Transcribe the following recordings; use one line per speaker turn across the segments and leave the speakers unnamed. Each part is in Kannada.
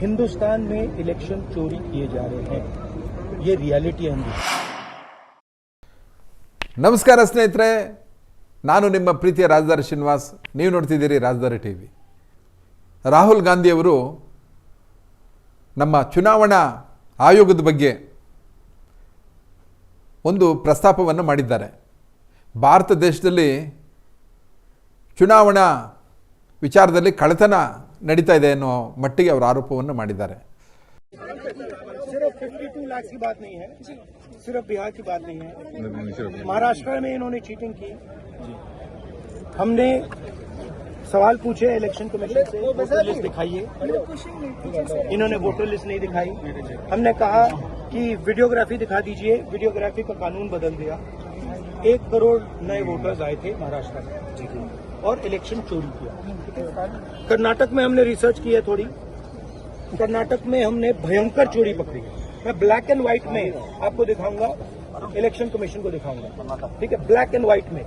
हिंदुस्तान में इलेक्शन चोरी किए जा रहे हैं, ये रियलिटी है।
ನಮಸ್ಕಾರ ಸ್ನೇಹಿತರೆ, ನಾನು ನಿಮ್ಮ ಪ್ರೀತಿಯ ರಾಜಧಾನಿ ಶ್ರೀನಿವಾಸ್. ನೀವು ನೋಡ್ತಿದ್ದೀರಿ ರಾಜಧಾನಿ ಟಿವಿ. ರಾಹುಲ್ ಗಾಂಧಿಯವರು ನಮ್ಮ ಚುನಾವಣಾ ಆಯೋಗದ ಬಗ್ಗೆ ಒಂದು ಪ್ರಸ್ತಾಪವನ್ನು ಮಾಡಿದ್ದಾರೆ. ಭಾರತ ದೇಶದಲ್ಲಿ ಚುನಾವಣಾ ವಿಚಾರದಲ್ಲಿ ಕಳ್ಳತನ ನಡೀತಾ ಇದೆ ಅನ್ನೋ ಮಟ್ಟಿಗೆ ಅವರು ಆರೋಪವನ್ನು ಮಾಡಿದ್ದಾರೆ.
सिर्फ 52 लाख की बात नहीं है, सिर्फ बिहार की बात नहीं है, महाराष्ट्र में इन्होंने चीटिंग की। हमने सवाल पूछे इलेक्शन कमीशन से, वोटर लिस्ट दिखाइए, इन्होंने वोटर लिस्ट नहीं दिखाई। हमने कहा कि वीडियोग्राफी दिखा दीजिए, वीडियोग्राफी का कानून बदल दिया। 1 करोड़ नए वोटर्स आए थे महाराष्ट्र में और इलेक्शन चोरी किया। कर्नाटक में हमने रिसर्च की है थोड़ी, कर्नाटक में हमने भयंकर चोरी पकड़ी है। मैं ब्लैक एंड व्हाइट में आपको दिखाऊंगा, इलेक्शन कमीशन को दिखाऊंगा, ठीक है, ब्लैक एंड व्हाइट में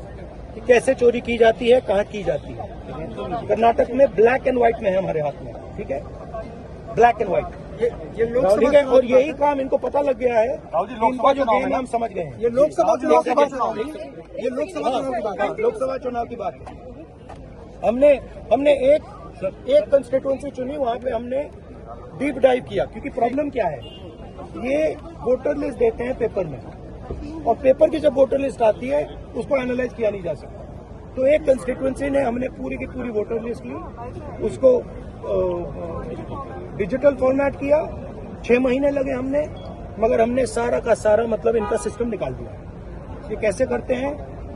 कि कैसे चोरी की जाती है, कहां की जाती है। कर्नाटक में ब्लैक एंड व्हाइट में है हमारे हाथ में, ठीक है, ब्लैक एंड व्हाइट, ये लोकसभा, ठीक है। और यही काम इनको पता लग गया है, इनका जो गेम हम समझ गए हैं। ये लोकसभा चुनाव की बात है, लोकसभा चुनाव की बात है। हमने एक कंस्टिट्यूएंसी चुनी, वहां पे हमने डीप डाइव किया, क्योंकि प्रॉब्लम क्या है, ये वोटर लिस्ट देते हैं पेपर में, और पेपर की जब वोटर लिस्ट आती है उसको एनालाइज किया नहीं जा सकता। तो एक कंस्टिट्यूएंसी ने हमने पूरी की पूरी वोटर लिस्ट ली, उसको डिजिटल फॉर्मेट किया, 6 महीने लगे हमने, मगर हमने सारा का सारा मतलब इनका सिस्टम निकाल दिया। ये कैसे करते हैं,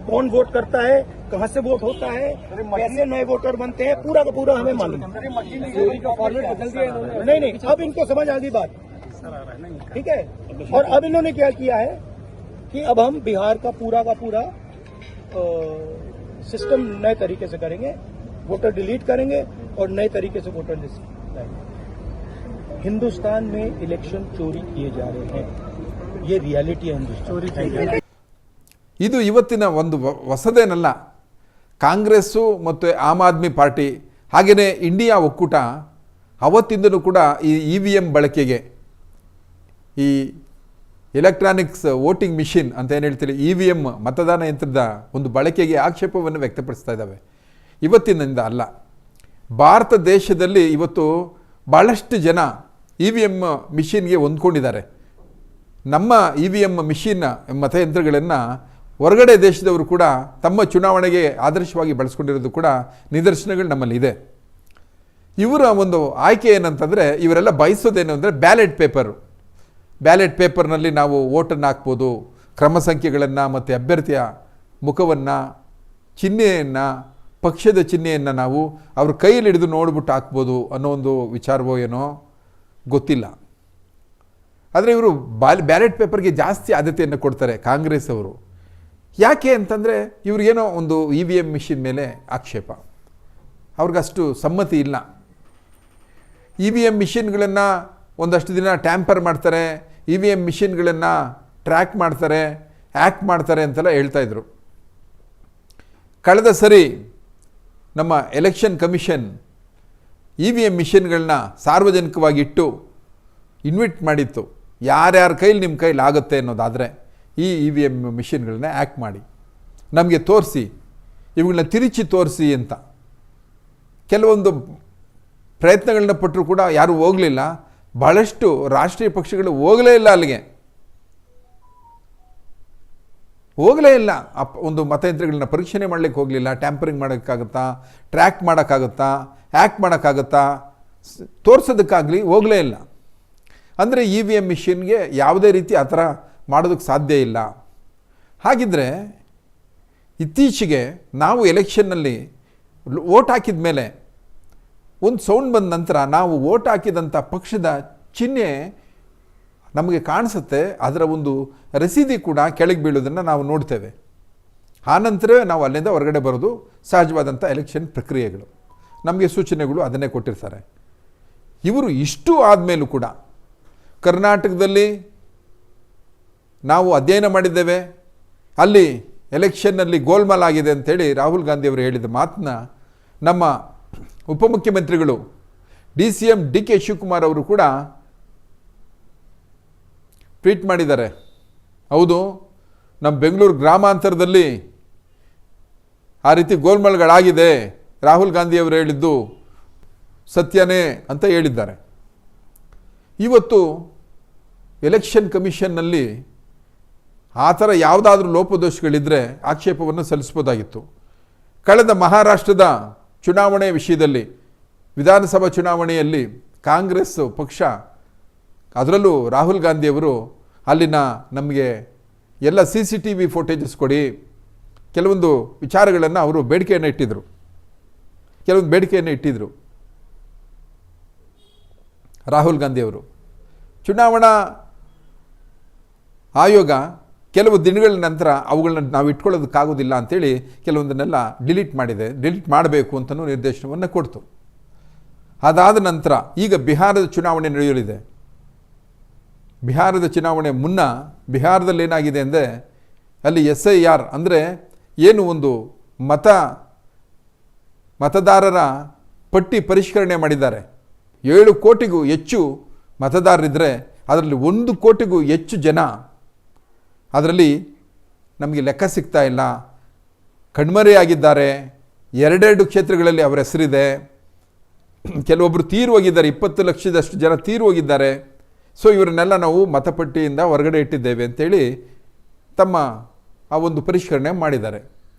कौन वोट करता है, कहां से वोट होता है, कैसे नए वोटर बनते हैं, पूरा का पूरा हमें मालूम। नहीं, अब इनको समझ आ गई बात, ठीक है। और अब इन्होंने क्या किया है कि अब हम बिहार का पूरा सिस्टम नए तरीके से करेंगे, वोटर डिलीट करेंगे और नए तरीके से वोटर लिस्ट लाएंगे। हिंदुस्तान में इलेक्शन चोरी किए जा रहे हैं, ये रियलिटी है हिंदुस्तान।
ಇದು ಇವತ್ತಿನ ಒಂದು ಹೊಸದೇನಲ್ಲ. ಕಾಂಗ್ರೆಸ್ಸು ಮತ್ತು ಆಮ್ ಆದ್ಮಿ ಪಾರ್ಟಿ ಹಾಗೆಯೇ ಇಂಡಿಯಾ ಒಕ್ಕೂಟ ಅವತ್ತಿಂದಲೂ ಕೂಡ ಈ EVM ಬಳಕೆಗೆ, ಈ ಎಲೆಕ್ಟ್ರಾನಿಕ್ಸ್ ವೋಟಿಂಗ್ ಮಿಷಿನ್ ಅಂತ ಏನು ಹೇಳ್ತೀವಿ, EVM ಮತದಾನ ಯಂತ್ರದ ಒಂದು ಬಳಕೆಗೆ ಆಕ್ಷೇಪವನ್ನು ವ್ಯಕ್ತಪಡಿಸ್ತಾ ಇದ್ದಾವೆ. ಇವತ್ತಿನಿಂದ ಅಲ್ಲ, ಭಾರತ ದೇಶದಲ್ಲಿ ಇವತ್ತು ಭಾಳಷ್ಟು ಜನ EVM ಮಿಷಿನ್ಗೆ ಹೊಂದ್ಕೊಂಡಿದ್ದಾರೆ. ನಮ್ಮ EVM ಮಿಷಿನ್ ಮತಯಂತ್ರಗಳನ್ನು ಹೊರಗಡೆ ದೇಶದವರು ಕೂಡ ತಮ್ಮ ಚುನಾವಣೆಗೆ ಆದರ್ಶವಾಗಿ ಬಳಸ್ಕೊಂಡಿರೋದು ಕೂಡ ನಿದರ್ಶನಗಳು ನಮ್ಮಲ್ಲಿ ಇದೆ. ಇವರ ಒಂದು ಆಯ್ಕೆ ಏನಂತಂದರೆ, ಇವರೆಲ್ಲ ಬಯಸೋದೇನು ಅಂದರೆ ಬ್ಯಾಲೆಟ್ ಪೇಪರ್ನಲ್ಲಿ ನಾವು ವೋಟನ್ನು ಹಾಕ್ಬೋದು, ಕ್ರಮ ಸಂಖ್ಯೆಗಳನ್ನು ಮತ್ತು ಅಭ್ಯರ್ಥಿಯ ಮುಖವನ್ನು, ಚಿಹ್ನೆಯನ್ನು, ಪಕ್ಷದ ಚಿಹ್ನೆಯನ್ನು ನಾವು ಅವ್ರ ಕೈಯಲ್ಲಿ ಹಿಡಿದು ನೋಡ್ಬಿಟ್ಟು ಹಾಕ್ಬೋದು ಅನ್ನೋ ಒಂದು ವಿಚಾರವೋ ಏನೋ ಗೊತ್ತಿಲ್ಲ. ಆದರೆ ಇವರು ಬ್ಯಾಲೆಟ್ ಪೇಪರ್ಗೆ ಜಾಸ್ತಿ ಆದ್ಯತೆಯನ್ನು ಕೊಡ್ತಾರೆ ಕಾಂಗ್ರೆಸ್ ಅವರು. ಯಾಕೆ ಅಂತಂದರೆ ಇವ್ರಿಗೇನೋ ಒಂದು EVM ಮಿಷಿನ್ ಮೇಲೆ ಆಕ್ಷೇಪ, ಅವ್ರಿಗಷ್ಟು ಸಮ್ಮತಿ ಇಲ್ಲ. EVM ಮಿಷಿನ್ಗಳನ್ನು ಒಂದಷ್ಟು ದಿನ ಟ್ಯಾಂಪರ್ ಮಾಡ್ತಾರೆ, EVM ಮಿಷಿನ್ಗಳನ್ನು ಟ್ರ್ಯಾಕ್ ಮಾಡ್ತಾರೆ, ಹ್ಯಾಕ್ ಮಾಡ್ತಾರೆ ಅಂತೆಲ್ಲ ಹೇಳ್ತಾಯಿದ್ರು. ಕಳೆದ ಸರಿ ನಮ್ಮ ಎಲೆಕ್ಷನ್ ಕಮಿಷನ್ EVM ಮಿಷಿನ್ಗಳನ್ನ ಸಾರ್ವಜನಿಕವಾಗಿ ಇಟ್ಟು ಇನ್ವಿಟ್ ಮಾಡಿತ್ತು, ಯಾರ್ಯಾರ ಕೈಲಿ ನಿಮ್ಮ ಕೈಲಿ ಆಗುತ್ತೆ ಅನ್ನೋದಾದರೆ ಈ EVM ಮಿಷಿನ್ಗಳನ್ನ ಹ್ಯಾಕ್ ಮಾಡಿ ನಮಗೆ ತೋರಿಸಿ, ಇವುಗಳನ್ನ ತಿರುಚಿ ತೋರಿಸಿ ಅಂತ ಕೆಲವೊಂದು ಪ್ರಯತ್ನಗಳನ್ನ ಪಟ್ಟರು ಕೂಡ ಯಾರೂ ಹೋಗಲಿಲ್ಲ. ಭಾಳಷ್ಟು ರಾಷ್ಟ್ರೀಯ ಪಕ್ಷಗಳು ಹೋಗಲೇ ಇಲ್ಲ, ಅಲ್ಲಿಗೆ ಹೋಗಲೇ ಇಲ್ಲ. ಒಂದು ಮತಯಂತ್ರಗಳನ್ನ ಪರೀಕ್ಷಣೆ ಮಾಡಲಿಕ್ಕೆ ಹೋಗಲಿಲ್ಲ. ಟ್ಯಾಂಪರಿಂಗ್ ಮಾಡೋಕ್ಕಾಗುತ್ತಾ, ಟ್ರ್ಯಾಕ್ ಮಾಡೋಕ್ಕಾಗುತ್ತಾ, ಹ್ಯಾಕ್ ಮಾಡೋಕ್ಕಾಗುತ್ತಾ, ತೋರಿಸೋದಕ್ಕಾಗಲಿ ಹೋಗಲೇ ಇಲ್ಲ. ಅಂದರೆ EVM ಮಿಷಿನ್ಗೆ ಯಾವುದೇ ರೀತಿ ಆ ಥರ ಮಾಡೋದಕ್ಕೆ ಸಾಧ್ಯ ಇಲ್ಲ. ಹಾಗಿದ್ದರೆ ಇತ್ತೀಚೆಗೆ ನಾವು ಎಲೆಕ್ಷನ್ನಲ್ಲಿ ವೋಟ್ ಹಾಕಿದ ಮೇಲೆ ಒಂದು ಸೌಂಡ್ ಬಂದ ನಂತರ ನಾವು ವೋಟ್ ಹಾಕಿದಂಥ ಪಕ್ಷದ ಚಿಹ್ನೆ ನಮಗೆ ಕಾಣಿಸುತ್ತೆ, ಅದರ ಒಂದು ರಸೀದಿ ಕೂಡ ಕೆಳಗೆ ಬೀಳೋದನ್ನು ನಾವು ನೋಡ್ತೇವೆ. ಆನಂತರವೇ ನಾವು ಅಲ್ಲಿಂದ ಹೊರಗಡೆ ಬರೋದು ಸಹಜವಾದಂಥ ಎಲೆಕ್ಷನ್ ಪ್ರಕ್ರಿಯೆಗಳು. ನಮಗೆ ಸೂಚನೆಗಳು ಅದನ್ನೇ ಕೊಟ್ಟಿರ್ತಾರೆ. ಇವರು ಇಷ್ಟು ಆದಮೇಲೂ ಕೂಡ ಕರ್ನಾಟಕದಲ್ಲಿ ನಾವು ಅಧ್ಯಯನ ಮಾಡಿದ್ದೇವೆ, ಅಲ್ಲಿ ಎಲೆಕ್ಷನ್ನಲ್ಲಿ ಗೋಲ್ಮಾಲ್ ಆಗಿದೆ ಅಂತೇಳಿ ರಾಹುಲ್ ಗಾಂಧಿಯವರು ಹೇಳಿದ ಮಾತನ್ನ ನಮ್ಮ ಉಪಮುಖ್ಯಮಂತ್ರಿಗಳು DCM DK ಶಿವಕುಮಾರ್ ಅವರು ಕೂಡ ಟ್ವೀಟ್ ಮಾಡಿದ್ದಾರೆ. ಹೌದು, ನಮ್ಮ ಬೆಂಗಳೂರು ಗ್ರಾಮಾಂತರದಲ್ಲಿ ಆ ರೀತಿ ಗೋಲ್ಮಾಲ್ಗಳಾಗಿದೆ, ರಾಹುಲ್ ಗಾಂಧಿಯವರು ಹೇಳಿದ್ದು ಸತ್ಯನೇ ಅಂತ ಹೇಳಿದ್ದಾರೆ. ಇವತ್ತು ಎಲೆಕ್ಷನ್ ಕಮಿಷನ್ನಲ್ಲಿ ಆ ಥರ ಯಾವುದಾದ್ರೂ ಲೋಪದೋಷಗಳಿದ್ದರೆ ಆಕ್ಷೇಪವನ್ನು ಸಲ್ಲಿಸ್ಬೋದಾಗಿತ್ತು. ಕಳೆದ ಮಹಾರಾಷ್ಟ್ರದ ಚುನಾವಣೆ ವಿಷಯದಲ್ಲಿ, ವಿಧಾನಸಭಾ ಚುನಾವಣೆಯಲ್ಲಿ ಕಾಂಗ್ರೆಸ್ ಪಕ್ಷ, ಅದರಲ್ಲೂ ರಾಹುಲ್ ಗಾಂಧಿಯವರು ಅಲ್ಲಿನ ನಮಗೆ ಎಲ್ಲ CCTV ಫೋಟೇಜಸ್ ಕೊಡಿ, ಕೆಲವೊಂದು ವಿಚಾರಗಳನ್ನು ಅವರು ಬೇಡಿಕೆಯನ್ನು ಇಟ್ಟಿದ್ದರು. ರಾಹುಲ್ ಗಾಂಧಿಯವರು ಚುನಾವಣಾ ಆಯೋಗ ಕೆಲವು ದಿನಗಳ ನಂತರ ಅವುಗಳನ್ನ ನಾವು ಇಟ್ಕೊಳ್ಳೋದಕ್ಕಾಗೋದಿಲ್ಲ ಅಂಥೇಳಿ ಕೆಲವೊಂದನ್ನೆಲ್ಲ ಡಿಲೀಟ್ ಮಾಡಬೇಕು ಅಂತಲೂ ನಿರ್ದೇಶನವನ್ನು ಕೊಡ್ತು. ಅದಾದ ನಂತರ ಈಗ ಬಿಹಾರದ ಚುನಾವಣೆ ನಡೆಯಲಿದೆ. ಬಿಹಾರದ ಚುನಾವಣೆ ಮುನ್ನ ಬಿಹಾರದಲ್ಲಿ ಏನಾಗಿದೆ ಅಂದರೆ, ಅಲ್ಲಿ SIR ಅಂದರೆ ಏನು ಒಂದು ಮತದಾರರ ಪಟ್ಟಿ ಪರಿಷ್ಕರಣೆ ಮಾಡಿದ್ದಾರೆ. 7 ಕೋಟಿಗೂ ಹೆಚ್ಚು ಮತದಾರರಿದ್ದರೆ ಅದರಲ್ಲಿ 1 ಕೋಟಿಗೂ ಹೆಚ್ಚು ಜನ ಅದರಲ್ಲಿ ನಮಗೆ ಲೆಕ್ಕ ಸಿಗ್ತಾ ಇಲ್ಲ, ಕಣ್ಮರೆಯಾಗಿದ್ದಾರೆ. 2 ಕ್ಷೇತ್ರಗಳಲ್ಲಿ ಅವರ ಹೆಸರಿದೆ. ಕೆಲವೊಬ್ಬರು ತೀರು ಹೋಗಿದ್ದಾರೆ, 20 ಲಕ್ಷದಷ್ಟು ಜನ ತೀರು ಹೋಗಿದ್ದಾರೆ. ಸೊ ಇವರನ್ನೆಲ್ಲ ನಾವು ಮತಪಟ್ಟಿಯಿಂದ ಹೊರಗಡೆ ಇಟ್ಟಿದ್ದೇವೆ ಅಂತೇಳಿ ತಮ್ಮ ಆ ಒಂದು ಪರಿಷ್ಕರಣೆ ಮಾಡಿದ್ದಾರೆ.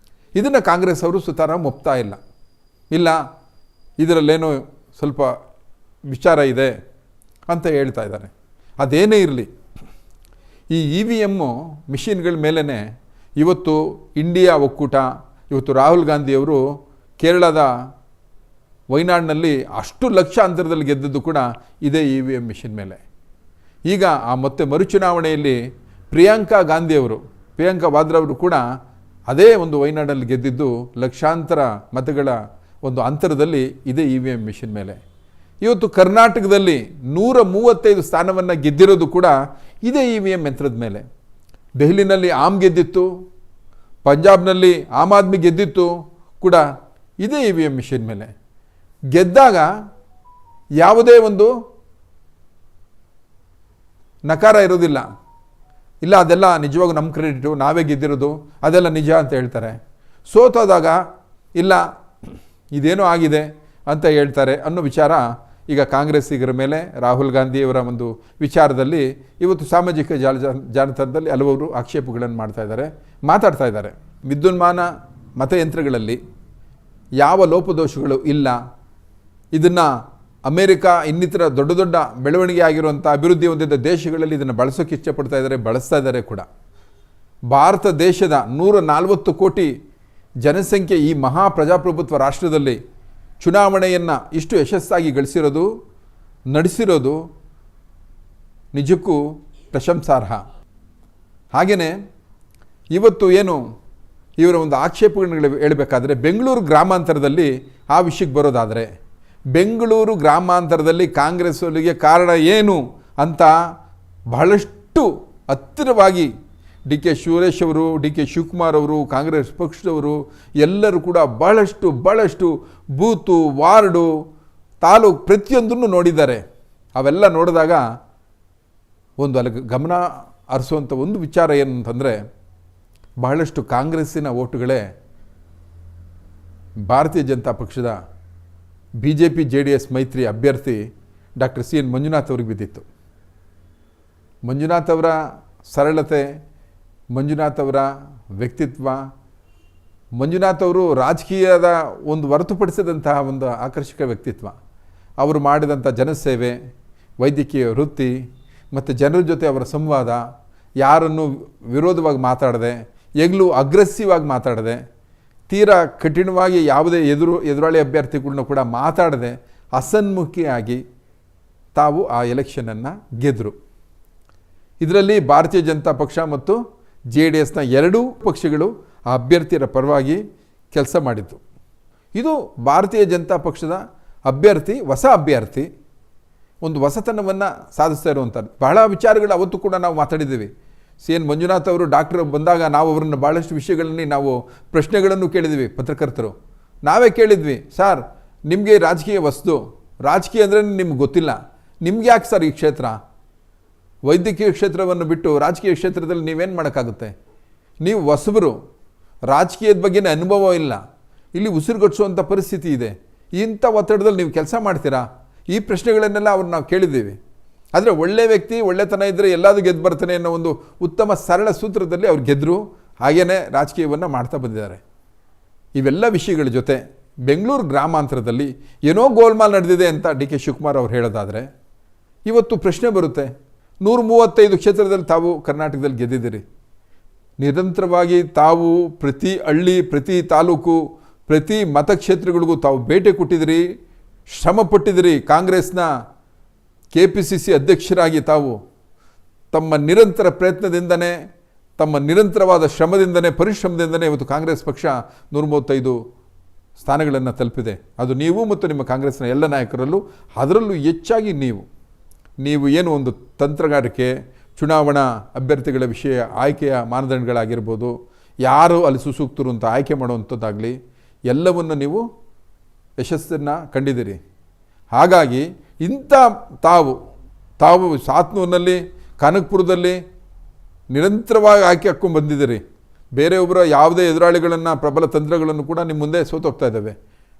ಇದನ್ನು ಕಾಂಗ್ರೆಸ್ ಅವರು ಸುತಾರಾಮ್ ಒಪ್ತಾ ಇಲ್ಲ, ಇದರಲ್ಲೇನೋ ಸ್ವಲ್ಪ ವಿಚಾರ ಇದೆ ಅಂತ ಹೇಳ್ತಾ ಇದ್ದಾರೆ. ಅದೇನೇ ಇರಲಿ, ಈ EVM ಮಿಷಿನ್ಗಳ ಮೇಲೇ ಇವತ್ತು ಇಂಡಿಯಾ ಒಕ್ಕೂಟ, ಇವತ್ತು ರಾಹುಲ್ ಗಾಂಧಿಯವರು ಕೇರಳದ ವಯನಾಡ್ನಲ್ಲಿ ಅಷ್ಟು ಲಕ್ಷ ಅಂತರದಲ್ಲಿ ಗೆದ್ದದ್ದು ಕೂಡ ಇದೇ EVM ಮಿಷಿನ್ ಮೇಲೆ. ಈಗ ಮತ್ತೆ ಮರುಚುನಾವಣೆಯಲ್ಲಿ ಪ್ರಿಯಾಂಕಾ ವಾದ್ರಾ ಅವರು ಕೂಡ ಅದೇ ಒಂದು ವಯನಾಡಲ್ಲಿ ಗೆದ್ದಿದ್ದು ಲಕ್ಷಾಂತರ ಮತಗಳ ಒಂದು ಅಂತರದಲ್ಲಿ ಇದೇ EVM ಮಿಷಿನ್ ಮೇಲೆ. ಇವತ್ತು ಕರ್ನಾಟಕದಲ್ಲಿ 135 ಸ್ಥಾನವನ್ನು ಗೆದ್ದಿರೋದು ಕೂಡ ಇದೇ EVM ಯಂತ್ರದ ಮೇಲೆ. ದೆಹಲಿನಲ್ಲಿ ಆಮ್ ಗೆದ್ದಿತ್ತು, ಪಂಜಾಬ್ನಲ್ಲಿ ಆಮ್ ಆದ್ಮಿ ಗೆದ್ದಿತ್ತು ಕೂಡ ಇದೇ EVM ಮಿಷಿನ್ ಮೇಲೆ. ಗೆದ್ದಾಗ ಯಾವುದೇ ಒಂದು ನಕಾರ ಇರೋದಿಲ್ಲ, ಇಲ್ಲ ಅದೆಲ್ಲ ನಿಜವಾಗೂ ನಮ್ಮ ಕ್ರೆಡಿಟು, ನಾವೇ ಗೆದ್ದಿರೋದು, ಅದೆಲ್ಲ ನಿಜ ಅಂತ ಹೇಳ್ತಾರೆ. ಸೋತೋದಾಗ ಇಲ್ಲ ಇದೇನೋ ಆಗಿದೆ ಅಂತ ಹೇಳ್ತಾರೆ ಅನ್ನೋ ವಿಚಾರ ಈಗ ಕಾಂಗ್ರೆಸ್ಸಿಗರ ಮೇಲೆ ರಾಹುಲ್ ಗಾಂಧಿಯವರ ಒಂದು ವಿಚಾರದಲ್ಲಿ ಇವತ್ತು ಸಾಮಾಜಿಕ ಜಾಲತಾಣದಲ್ಲಿ ಹಲವರು ಆಕ್ಷೇಪಗಳನ್ನು ಮಾತಾಡ್ತಾ ಇದ್ದಾರೆ. ವಿದ್ಯುನ್ಮಾನ ಮತಯಂತ್ರಗಳಲ್ಲಿ ಯಾವ ಲೋಪದೋಷಗಳು ಇಲ್ಲ, ಇದನ್ನು ಅಮೇರಿಕ ಇನ್ನಿತರ ದೊಡ್ಡ ದೊಡ್ಡ ಬೆಳವಣಿಗೆ ಆಗಿರುವಂಥ ಅಭಿವೃದ್ಧಿ ಹೊಂದಿದ ದೇಶಗಳಲ್ಲಿ ಇದನ್ನು ಬಳಸೋಕ್ಕೆ ಬಳಸ್ತಾ ಇದ್ದಾರೆ ಕೂಡ. ಭಾರತ ದೇಶದ 140 ಕೋಟಿ ಜನಸಂಖ್ಯೆ ಈ ಮಹಾಪ್ರಜಾಪ್ರಭುತ್ವ ರಾಷ್ಟ್ರದಲ್ಲಿ ಚುನಾವಣೆಯನ್ನು ಇಷ್ಟು ಯಶಸ್ಸಾಗಿ ನಡೆಸಿರೋದು ನಿಜಕ್ಕೂ ಪ್ರಶಂಸಾರ್ಹ. ಹಾಗೆಯೇ ಇವತ್ತು ಏನು ಇವರ ಒಂದು ಆಕ್ಷೇಪಗಳನ್ನು ಹೇಳಬೇಕಾದ್ರೆ, ಬೆಂಗಳೂರು ಗ್ರಾಮಾಂತರದಲ್ಲಿ ಆ ವಿಷಯಕ್ಕೆ ಬರೋದಾದರೆ, ಬೆಂಗಳೂರು ಗ್ರಾಮಾಂತರದಲ್ಲಿ ಕಾಂಗ್ರೆಸ್ಸಲ್ಲಿಗೆ ಕಾರಣ ಏನು ಅಂತ ಬಹಳಷ್ಟು ಹತ್ತಿರವಾಗಿ DK ಸುರೇಶ್ ಅವರು, DK ಶಿವಕುಮಾರ್ ಅವರು, ಕಾಂಗ್ರೆಸ್ ಪಕ್ಷದವರು ಎಲ್ಲರೂ ಕೂಡ ಬಹಳಷ್ಟು ಬೂತು, ವಾರ್ಡು, ತಾಲೂಕು ಪ್ರತಿಯೊಂದನ್ನು ನೋಡಿದ್ದಾರೆ. ಅವೆಲ್ಲ ನೋಡಿದಾಗ ಅಲ್ಲಿ ಗಮನ ಹರಿಸುವಂಥ ಒಂದು ವಿಚಾರ ಏನಂತಂದರೆ, ಬಹಳಷ್ಟು ಕಾಂಗ್ರೆಸ್ಸಿನ ಓಟುಗಳೇ ಭಾರತೀಯ ಜನತಾ ಪಕ್ಷದ BJP JDS ಮೈತ್ರಿ ಅಭ್ಯರ್ಥಿ ಡಾಕ್ಟರ್ CN ಮಂಜುನಾಥ್ ಅವ್ರಿಗೆ ಬಿದ್ದಿತ್ತು. ಮಂಜುನಾಥ್ ಅವರ ಸರಳತೆ, ಮಂಜುನಾಥ್ ಅವರ ವ್ಯಕ್ತಿತ್ವ, ಮಂಜುನಾಥ್ ಅವರು ರಾಜಕೀಯದ ಒಂದು ಹೊರತುಪಡಿಸಿದಂತಹ ಒಂದು ಆಕರ್ಷಕ ವ್ಯಕ್ತಿತ್ವ. ಅವರು ಮಾಡಿದಂಥ ಜನಸೇವೆ, ವೈದ್ಯಕೀಯ ವೃತ್ತಿ ಮತ್ತು ಜನರ ಜೊತೆ ಅವರ ಸಂವಾದ, ಯಾರನ್ನು ವಿರೋಧವಾಗಿ ಮಾತಾಡದೆ, ಅಗ್ರೆಸಿವ್ ಆಗಿ ಮಾತಾಡದೆ, ತೀರಾ ಕಠಿಣವಾಗಿ ಯಾವುದೇ ಎದುರಾಳಿ ಅಭ್ಯರ್ಥಿಗಳನ್ನ ಕೂಡ ಮಾತಾಡದೆ ಹಸನ್ಮುಖಿಯಾಗಿ ತಾವು ಆ ಎಲೆಕ್ಷನನ್ನು ಗೆದ್ದರು. ಇದರಲ್ಲಿ ಭಾರತೀಯ ಜನತಾ ಪಕ್ಷ ಮತ್ತು JDSನ 2 ಪಕ್ಷಗಳು ಆ ಅಭ್ಯರ್ಥಿಯರ ಪರವಾಗಿ ಕೆಲಸ ಮಾಡಿತ್ತು. ಇದು ಭಾರತೀಯ ಜನತಾ ಪಕ್ಷದ ಹೊಸ ಅಭ್ಯರ್ಥಿ ಒಂದು ಹೊಸತನವನ್ನು ಸಾಧಿಸ್ತಾ ಇರುವಂಥದ್ದು. ಬಹಳ ವಿಚಾರಗಳು ಅವತ್ತು ಕೂಡ ನಾವು ಮಾತಾಡಿದ್ದೀವಿ. CN ಮಂಜುನಾಥ್ ಅವರು ಡಾಕ್ಟರ್ ಬಂದಾಗ ನಾವು ಅವರನ್ನು ಭಾಳಷ್ಟು ವಿಷಯಗಳಲ್ಲಿ ನಾವು ಪ್ರಶ್ನೆಗಳನ್ನು ಕೇಳಿದ್ವಿ. ಪತ್ರಕರ್ತರು ನಾವೇ ಕೇಳಿದ್ವಿ, ಸರ್ ನಿಮಗೆ ರಾಜಕೀಯ ಹೊಸದು, ರಾಜಕೀಯ ಅಂದರೆ ನಿಮ್ಗೆ ಗೊತ್ತಿಲ್ಲ. ನಿಮ್ಗೆ ಯಾಕೆ ಸರ್ ಈ ಕ್ಷೇತ್ರ? ವೈದ್ಯಕೀಯ ಕ್ಷೇತ್ರವನ್ನು ಬಿಟ್ಟು ರಾಜಕೀಯ ಕ್ಷೇತ್ರದಲ್ಲಿ ನೀವೇನು ಮಾಡೋಕ್ಕಾಗುತ್ತೆ? ನೀವು ಹೊಸಬರು, ರಾಜಕೀಯದ ಬಗ್ಗೆನೇ ಅನುಭವ ಇಲ್ಲ, ಇಲ್ಲಿ ಉಸಿರುಗಟ್ಟಿಸುವಂಥ ಪರಿಸ್ಥಿತಿ ಇದೆ. ಇಂಥ ಒತ್ತಡದಲ್ಲಿ ನೀವು ಕೆಲಸ ಮಾಡ್ತೀರಾ? ಈ ಪ್ರಶ್ನೆಗಳನ್ನೆಲ್ಲ ಅವ್ರು ನಾವು ಕೇಳಿದ್ದೀವಿ. ಆದರೆ ಒಳ್ಳೆ ವ್ಯಕ್ತಿ, ಒಳ್ಳೆತನ ಇದ್ದರೆ ಎಲ್ಲದೂ ಗೆದ್ದು ಬರ್ತಾನೆ ಅನ್ನೋ ಒಂದು ಉತ್ತಮ ಸರಳ ಸೂತ್ರದಲ್ಲಿ ಅವ್ರು ಗೆದ್ದರು. ಹಾಗೆಯೇ ರಾಜಕೀಯವನ್ನು ಮಾಡ್ತಾ ಬಂದಿದ್ದಾರೆ. ಇವೆಲ್ಲ ವಿಷಯಗಳ ಜೊತೆ ಬೆಂಗಳೂರು ಗ್ರಾಮಾಂತರದಲ್ಲಿ ಏನೋ ಗೋಲ್ಮಾಲ್ ನಡೆದಿದೆ ಅಂತ ಡಿ ಕೆ ಶಿವಕುಮಾರ್ ಅವ್ರು ಹೇಳೋದಾದರೆ, ಇವತ್ತು ಪ್ರಶ್ನೆ ಬರುತ್ತೆ, 135 ಕ್ಷೇತ್ರದಲ್ಲಿ ತಾವು ಕರ್ನಾಟಕದಲ್ಲಿ ಗೆದ್ದಿದ್ದೀರಿ. ನಿರಂತರವಾಗಿ ತಾವು ಪ್ರತಿ ಹಳ್ಳಿ, ಪ್ರತಿ ತಾಲೂಕು, ಪ್ರತಿ ಮತಕ್ಷೇತ್ರಗಳಿಗೂ ತಾವು ಭೇಟಿ ಕೊಟ್ಟಿದ್ದೀರಿ, ಶ್ರಮಪಟ್ಟಿದ್ದೀರಿ. ಕಾಂಗ್ರೆಸ್ನ KPCC ಅಧ್ಯಕ್ಷರಾಗಿ ತಾವು ತಮ್ಮ ನಿರಂತರ ಪ್ರಯತ್ನದಿಂದನೇ, ತಮ್ಮ ನಿರಂತರವಾದ ಶ್ರಮದಿಂದನೇ, ಪರಿಶ್ರಮದಿಂದನೇ ಇವತ್ತು ಕಾಂಗ್ರೆಸ್ ಪಕ್ಷ 135 ಸ್ಥಾನಗಳನ್ನು ತಲುಪಿದೆ. ಅದು ನೀವು ಮತ್ತು ನಿಮ್ಮ ಕಾಂಗ್ರೆಸ್ನ ಎಲ್ಲ ನಾಯಕರಲ್ಲೂ, ಅದರಲ್ಲೂ ಹೆಚ್ಚಾಗಿ ನೀವು ಏನು ಒಂದು ತಂತ್ರಗಾರಿಕೆ, ಚುನಾವಣಾ ಅಭ್ಯರ್ಥಿಗಳ ವಿಷಯ ಆಯ್ಕೆಯ ಮಾನದಂಡಗಳಾಗಿರ್ಬೋದು, ಯಾರು ಅಲ್ಲಿ ಸುಸೂಕ್ತರು ಅಂತ ಆಯ್ಕೆ ಮಾಡುವಂಥದ್ದಾಗಲಿ, ಎಲ್ಲವನ್ನು ನೀವು ಯಶಸ್ಸನ್ನು ಕಂಡಿದ್ದೀರಿ. ಹಾಗಾಗಿ ಇಂಥ ತಾವು ಸಾತ್ನೂರಿನಲ್ಲಿ, ಕನಕಪುರದಲ್ಲಿ ನಿರಂತರವಾಗಿ ಆಯ್ಕೆ ಹಾಕ್ಕೊಂಡು ಬಂದಿದ್ದೀರಿ. ಬೇರೆಯೊಬ್ಬರ ಯಾವುದೇ ಎದುರಾಳಿಗಳನ್ನು, ಪ್ರಬಲ ತಂತ್ರಗಳನ್ನು ಕೂಡ ನಿಮ್ಮ ಮುಂದೆ ಸೋತೋಗ್ತಾ ಇದ್ದಾವೆ.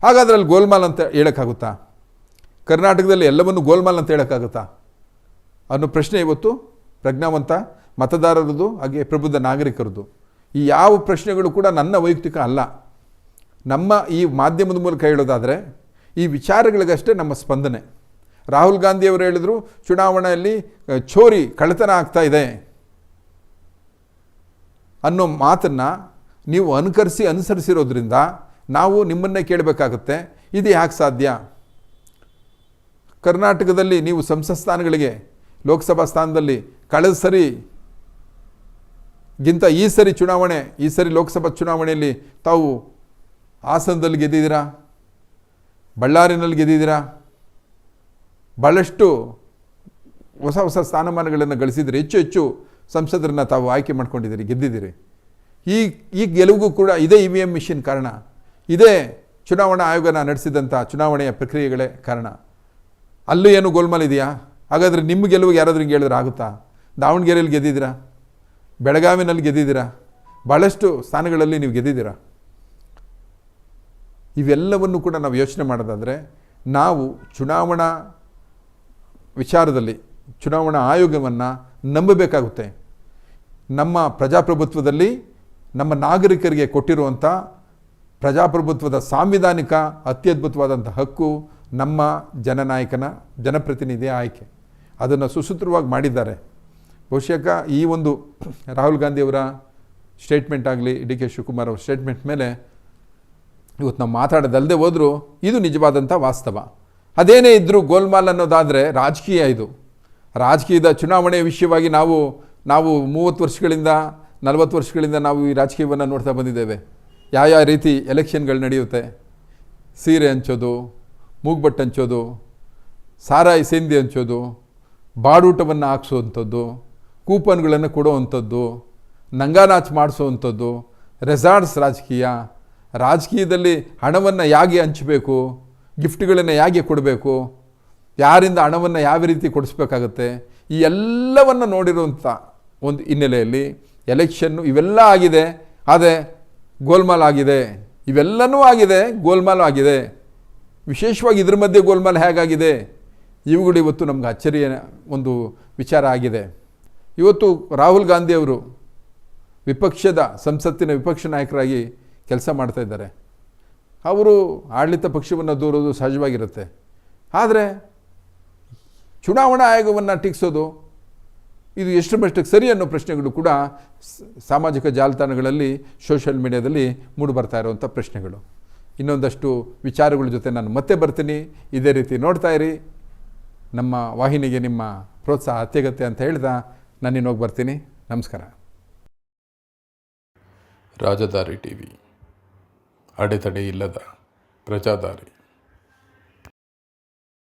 ಹಾಗಾದರೆ ಅಲ್ಲಿ ಗೋಲ್ಮಾಲ್ ಅಂತ ಹೇಳೋಕ್ಕಾಗುತ್ತಾ? ಕರ್ನಾಟಕದಲ್ಲಿ ಎಲ್ಲವನ್ನು ಗೋಲ್ಮಾಲ್ ಅಂತ ಹೇಳೋಕ್ಕಾಗುತ್ತಾ ಅನ್ನೋ ಪ್ರಶ್ನೆ ಇವತ್ತು ಪ್ರಜ್ಞಾವಂತ ಮತದಾರರದು, ಹಾಗೆ ಪ್ರಬುದ್ಧ ನಾಗರಿಕರದು. ಈ ಯಾವ ಪ್ರಶ್ನೆಗಳು ಕೂಡ ನನ್ನ ವೈಯಕ್ತಿಕ ಅಲ್ಲ. ನಮ್ಮ ಈ ಮಾಧ್ಯಮದ ಮೂಲಕ ಹೇಳೋದಾದರೆ ಈ ವಿಚಾರಗಳಿಗಷ್ಟೇ ನಮ್ಮ ಸ್ಪಂದನೆ. ರಾಹುಲ್ ಗಾಂಧಿಯವರು ಹೇಳಿದರು, ಚುನಾವಣೆಯಲ್ಲಿ ಕಳ್ಳತನ ಆಗ್ತಾ ಇದೆ ಅನ್ನೋ ಮಾತನ್ನು ನೀವು ಅನುಸರಿಸಿರೋದ್ರಿಂದ ನಾವು ನಿಮ್ಮನ್ನೇ ಕೇಳಬೇಕಾಗುತ್ತೆ, ಇದು ಯಾಕೆ ಸಾಧ್ಯ? ಕರ್ನಾಟಕದಲ್ಲಿ ನೀವು ಸಂಸತ್ ಸ್ಥಾನಗಳಿಗೆ, ಲೋಕಸಭಾ ಸ್ಥಾನದಲ್ಲಿ ಕಳೆದ ಸರಿಗಿಂತ ಈ ಸರಿ ಲೋಕಸಭಾ ಚುನಾವಣೆಯಲ್ಲಿ ತಾವು ಹಾಸನದಲ್ಲಿ ಗೆದ್ದಿದ್ದೀರಾ, ಬಳ್ಳಾರಿನಲ್ಲಿ ಗೆದ್ದಿದ್ದೀರಾ, ಭಾಳಷ್ಟು ಹೊಸ ಸ್ಥಾನಮಾನಗಳನ್ನು ಗಳಿಸಿದ್ದೀರಿ. ಹೆಚ್ಚು ಸಂಸದರನ್ನು ತಾವು ಆಯ್ಕೆ ಮಾಡ್ಕೊಂಡಿದ್ದೀರಿ, ಗೆದ್ದಿದ್ದೀರಿ. ಈ ಗೆಲುವಿಗೂ ಕೂಡ ಇದೇ EVM ಮಿಷಿನ್ ಕಾರಣ, ಇದೇ ಚುನಾವಣಾ ಆಯೋಗನ ನಡೆಸಿದಂಥ ಚುನಾವಣೆಯ ಪ್ರಕ್ರಿಯೆಗಳೇ ಕಾರಣ. ಅಲ್ಲೂ ಏನು ಗೋಲ್ಮಾಲ್ ಇದೆಯಾ? ಹಾಗಾದರೆ ನಿಮ್ಮ ಗೆಲುವಿಗೆ ಯಾರಾದ್ರೂ ಹಿಂಗೆ ಹೇಳಿದ್ರೆ ಆಗುತ್ತಾ? ದಾವಣಗೆರೆಯಲ್ಲಿ ಗೆದ್ದಿದ್ದೀರಾ, ಬೆಳಗಾವಿನಲ್ಲಿ ಗೆದ್ದಿದ್ದೀರಾ, ಭಾಳಷ್ಟು ಸ್ಥಾನಗಳಲ್ಲಿ ನೀವು ಗೆದ್ದಿದ್ದೀರಾ. ಇವೆಲ್ಲವನ್ನು ಕೂಡ ನಾವು ಯೋಚನೆ ಮಾಡೋದಾದರೆ, ನಾವು ಚುನಾವಣಾ ವಿಚಾರದಲ್ಲಿ ಚುನಾವಣಾ ಆಯೋಗವನ್ನು ನಂಬಬೇಕಾಗುತ್ತೆ. ನಮ್ಮ ಪ್ರಜಾಪ್ರಭುತ್ವದಲ್ಲಿ ನಮ್ಮ ನಾಗರಿಕರಿಗೆ ಕೊಟ್ಟಿರುವಂಥ ಪ್ರಜಾಪ್ರಭುತ್ವದ ಸಾಂವಿಧಾನಿಕ ಅತ್ಯದ್ಭುತವಾದಂಥ ಹಕ್ಕು ನಮ್ಮ ಜನಪ್ರತಿನಿಧಿಯ ಆಯ್ಕೆ. ಅದನ್ನು ಸುಸೂತ್ರವಾಗಿ ಮಾಡಿದ್ದಾರೆ. ಬಹುಶಃ ಈ ಒಂದು ರಾಹುಲ್ ಗಾಂಧಿಯವರ ಸ್ಟೇಟ್ಮೆಂಟ್ ಆಗಲಿ, ಡಿ ಕೆ ಶಿವಕುಮಾರ್ ಅವರ ಸ್ಟೇಟ್ಮೆಂಟ್ ಮೇಲೆ ಇವತ್ತು ನಾವು ಮಾತಾಡೋದಲ್ಲದೆ ಹೋದರೂ ಇದು ನಿಜವಾದಂಥ ವಾಸ್ತವ. ಅದೇನೇ ಇದ್ದರೂ ಗೋಲ್ಮಾಲ್ ಅನ್ನೋದಾದರೆ ರಾಜಕೀಯ, ಇದು ರಾಜಕೀಯದ ಚುನಾವಣೆ ವಿಷಯವಾಗಿ ನಾವು 30 ವರ್ಷಗಳಿಂದ 40 ವರ್ಷಗಳಿಂದ ನಾವು ಈ ರಾಜಕೀಯವನ್ನು ನೋಡ್ತಾ ಬಂದಿದ್ದೇವೆ. ಯಾವ ರೀತಿ ಎಲೆಕ್ಷನ್ಗಳು ನಡೆಯುತ್ತೆ, ಸೀರೆ ಹಂಚೋದು, ಮೂಗ್ಬಟ್ಟು ಹಂಚೋದು, ಸಾರಾಯಿ ಸೇಂದಿ ಹಂಚೋದು, ಬಾಡೂಟವನ್ನು ಹಾಕ್ಸೋವಂಥದ್ದು, ಕೂಪನ್ಗಳನ್ನು ಕೊಡುವಂಥದ್ದು, ನಂಗಾನಾಚ್ ಮಾಡಿಸೋವಂಥದ್ದು, ರೆಸಾರ್ಟ್ಸ್ ರಾಜಕೀಯದಲ್ಲಿ ಹಣವನ್ನು ಹೇಗೆ ಹಂಚಬೇಕು, ಗಿಫ್ಟ್ಗಳನ್ನು ಹೇಗೆ ಕೊಡಬೇಕು, ಯಾರಿಂದ ಹಣವನ್ನು ಯಾವ ರೀತಿ ಕೊಡಿಸ್ಬೇಕಾಗತ್ತೆ, ಈ ಎಲ್ಲವನ್ನು ನೋಡಿರುವಂಥ ಒಂದು ಹಿನ್ನೆಲೆಯಲ್ಲಿ ಎಲೆಕ್ಷನ್ನು ಇವೆಲ್ಲ ಆಗಿದೆ. ಆದರೆ ಗೋಲ್ಮಾಲ್ ಆಗಿದೆ, ಇವೆಲ್ಲನೂ ಆಗಿದೆ, ಗೋಲ್ಮಾಲ್ ಆಗಿದೆ. ವಿಶೇಷವಾಗಿ ಇದ್ರ ಮಧ್ಯೆ ಗೋಲ್ಮಾಲ್ ಹೇಗಾಗಿದೆ, ಇವುಗಳು ಇವತ್ತು ನಮ್ಗೆ ಅಚ್ಚರಿಯ ಒಂದು ವಿಚಾರ ಆಗಿದೆ. ಇವತ್ತು ರಾಹುಲ್ ಗಾಂಧಿಯವರು ಸಂಸತ್ತಿನ ವಿಪಕ್ಷ ನಾಯಕರಾಗಿ ಕೆಲಸ ಮಾಡ್ತಾ ಇದ್ದಾರೆ. ಅವರು ಆಡಳಿತ ಪಕ್ಷವನ್ನು ದೂರೋದು ಸಹಜವಾಗಿರುತ್ತೆ. ಆದರೆ ಚುನಾವಣಾ ಆಯೋಗವನ್ನು ಟೀಕಿಸೋದು ಇದು ಎಷ್ಟು ಮಟ್ಟಿಗೆ ಸರಿ ಅನ್ನೋ ಪ್ರಶ್ನೆಗಳು ಕೂಡ ಸಾಮಾಜಿಕ ಜಾಲತಾಣಗಳಲ್ಲಿ, ಸೋಷಿಯಲ್ ಮೀಡಿಯಾದಲ್ಲಿ ಮೂಡಿಬರ್ತಾ ಇರುವಂಥ ಪ್ರಶ್ನೆಗಳು. ಇನ್ನೊಂದಷ್ಟು ವಿಚಾರಗಳ ಜೊತೆ ನಾನು ಮತ್ತೆ ಬರ್ತೀನಿ. ಇದೇ ರೀತಿ ನೋಡ್ತಾ ಇರಿ. ನಮ್ಮ ವಾಹಿನಿಗೆ ನಿಮ್ಮ ಪ್ರೋತ್ಸಾಹ ಅತ್ಯಗತ್ಯ ಅಂತ ಹೇಳ್ತಾ ನಾನು ಹೋಗಿ ಬರ್ತೀನಿ. ನಮಸ್ಕಾರ.
ರಾಜದಾರಿ ಟಿವಿ, ಅಡೆತಡೆ ಇಲ್ಲದ ಪ್ರಜಾದಾರಿ.